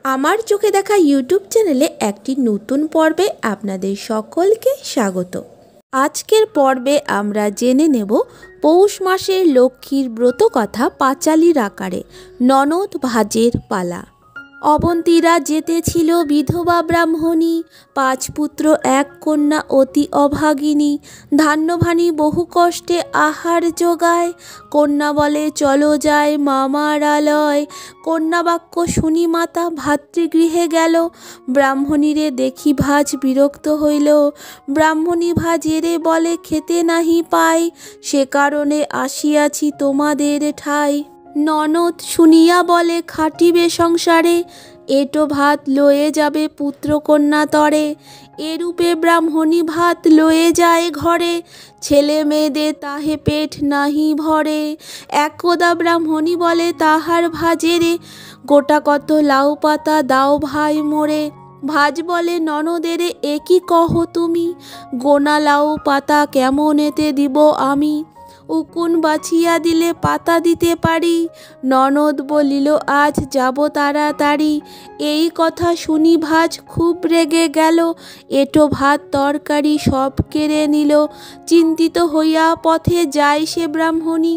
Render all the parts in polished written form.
আমার চোখে দেখা ইউটিউব চ্যানেলে একটি নতুন পর্বে আপনাদের সকলকে স্বাগত। আজকের পর্বে আমরা জেনে নেব পৌষ মাসের লক্ষ্মীর ব্রত কথা পাঁচালীর আকারে, ননদ ভাজের পালা। অবন্তীরা যেতেছিল বিধবা ব্রাহ্মণী, 5 পুত্র 1 কন্যা অতি অভাগিনী। ধান্যভানি বহু কষ্টে আহার জোগায়, কন্যা বলে চলো যায় মামার আলয়। কন্যা বাক্য শুনি মাতা ভাতৃগৃহে গেল, ব্রাহ্মণীরে দেখি ভাজ বিরক্ত হইল। ব্রাহ্মণী ভাজেরে বলে খেতে নাহি পাই, সে কারণে আসিয়াছি তোমাদের ঠাই। ননদ শুনিয়া বলে খাটিবে সংসারে, এটো ভাত লয়ে যাবে পুত্র কন্যা তরে। এরূপে ব্রাহ্মণী ভাত লয়ে যায় ঘরে, ছেলে মেয়েদের তাহে পেট নাহি ভরে। একদা ব্রাহ্মণী বলে তাহার ভাজেরে, গোটা কত লাউ পাতা দাও ভাই মোরে। ভাজ বলে ননদেরে একই কহ তুমি, গোনা লাউ পাতা কেমন এতে দিব আমি। উকুন বাছিয়া দিলে পাতা দিতে পারি, ননদ বলিল আজ যাব তাড়াতাড়ি। এই কথা শুনি ভাজ খুব রেগে গেল, এটো ভাত তরকারি সব কেড়ে নিল। চিন্তিত হইয়া পথে যায় সে ব্রাহ্মণী,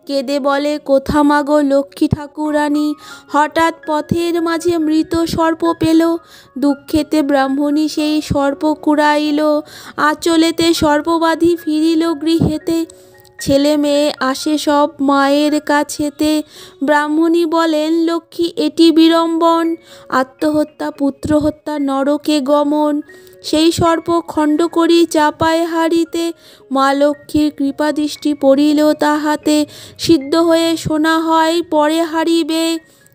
কেঁদে বলে কোথা মাগো লক্ষ্মী ঠাকুরানী। হঠাৎ পথের মাঝে মৃত সর্প পেল, দুঃখেতে ব্রাহ্মণী সেই সর্প কুড়াইল। আঁচলেতে সর্পবাধি ফিরিল গৃহেতে, ছেলে মেয়ে আসে সব মায়ের কাছেতে। ব্রাহ্মণী বলেন লক্ষ্মী এটি বিড়ম্বন, আত্মহত্যা পুত্র হত্যা নরকে গমন। সেই সর্প খণ্ড করি চাপায় হাড়িতে, মা লক্ষ্মীর কৃপাদৃষ্টি পড়িল তাহাতে। সিদ্ধ হয়ে শোনা হয় পরে হারিবে,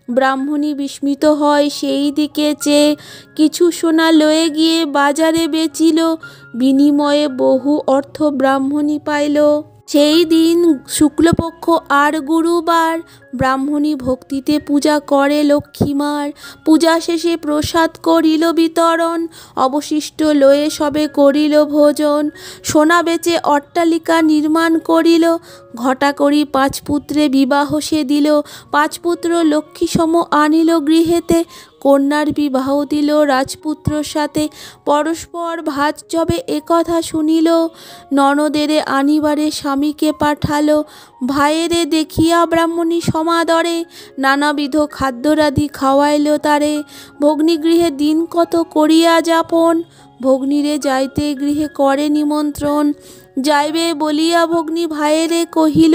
ব্রাহ্মণী বিস্মিত হয় সেই দিকে চেয়ে। কিছু সোনা লয়ে গিয়ে বাজারে বেচিল, বিনিময়ে বহু অর্থ ব্রাহ্মণী পাইল। সেই দিন শুক্লপক্ষ আর গুরুবার, ব্রাহ্মণী ভক্তিতে পূজা করে লক্ষ্মীমার। পূজা শেষে প্রসাদ করিল বিতরণ, অবশিষ্ট লয়ে সবে করিল ভোজন। সোনা বেচে অট্টালিকা নির্মাণ করিল, ঘটা করি 5 পুত্রে বিবাহ সে দিল। 5 পুত্র লক্ষ্মী সম আনিল গৃহেতে, কন্যার বিবাহ দিল রাজপুত্রর সাথে। পরস্পর ভাজ যবে একথা শুনিল, ননদেরে আনিবারে স্বামীকে পাঠালো। ভাইয়েরে দেখিয়া ব্রাহ্মণী সমাদরে, নানাবিধ খাদ্যরাধি খাওয়াইল তারে। ভগ্নিগৃহে দিন কত করিয়া যাপন, ভগ্নীরে যাইতে গৃহে করে নিমন্ত্রণ। যাইবে বলিয়া ভগ্নী ভাইয়েরে কহিল,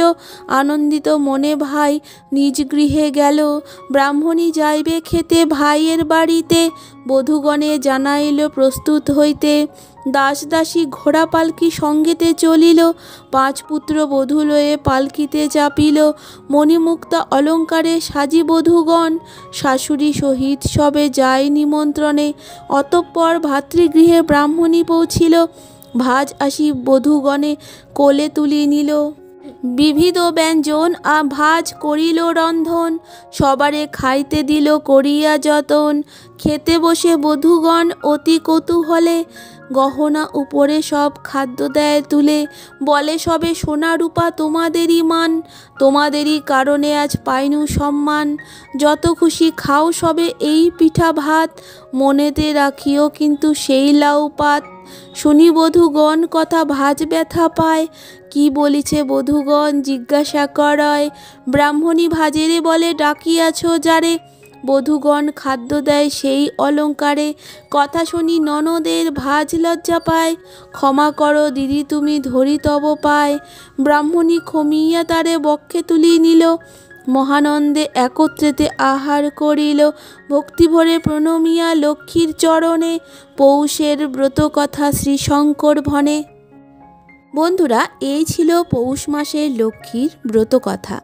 আনন্দিত মনে ভাই নিজ গৃহে গেল। ব্রাহ্মণী যাইবে খেতে ভাইয়ের বাড়িতে, বধূগণে জানাইল প্রস্তুত হইতে। দাস দাসী ঘোড়া পালকি সঙ্গেতে চলিল, 5 পুত্র বধূ লয়ে পালকিতে চাপিল। মণিমুক্তা অলঙ্কারে সাজি বধূগণ, শাশুড়ি সহিত সবে যায় নিমন্ত্রণে। অতঃপর ভাতৃগৃহে ব্রাহ্মণী পৌঁছিল, ভাজ আসি বধূগণে কোলে তুলি নিল। বিবিধ ব্যঞ্জন ভাজ করিল রন্ধন, সবারে খাইতে দিল করিয়া যতন। খেতে বসে বধূগণ অতি কৌতূহলে, গহনা উপরে সব খাদ্য দেয় তুলে। বলে সবে সোনা রূপা তোমাদেরই মান, তোমাদেরই কারণে আজ পাইনু সম্মান। যত খুশি খাও সবে এই পিঠা ভাত, মনেতে রাখিও কিন্তু সেই লাউ পাত। শুনি বধূগণ কথা ভাজ ব্যথা পায়, কি বলিছে বধূগণ জিজ্ঞাসা করায়। ব্রাহ্মণী ভাজেরে বলে ডাকিয়াছ যারে, বধূগণ খাদ্য দেয় সেই অলঙ্কারে। কথা শুনি ননদের ভাজ লজ্জা পায়, ক্ষমা করো দিদি তুমি ধরি তব পায়। ব্রাহ্মণী খমিয়া তারে বক্ষে তুলি নিল, মহানন্দে একত্রেতে আহার করিল। ভক্তিভরে প্রণমিয়া লক্ষ্মীর চরণে, পৌষের ব্রত কথা শ্রী শঙ্কর ভনে। বন্ধুরা, এই ছিল পৌষ মাসের লক্ষ্মীর ব্রত কথা,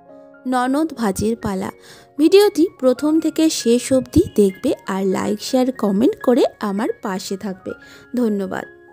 ননদ ভাজের পালা। ভিডিওটি প্রথম থেকে শেষ অবধি দেখবে আর লাইক শেয়ার কমেন্ট করে আমার পাশে থাকবে। ধন্যবাদ।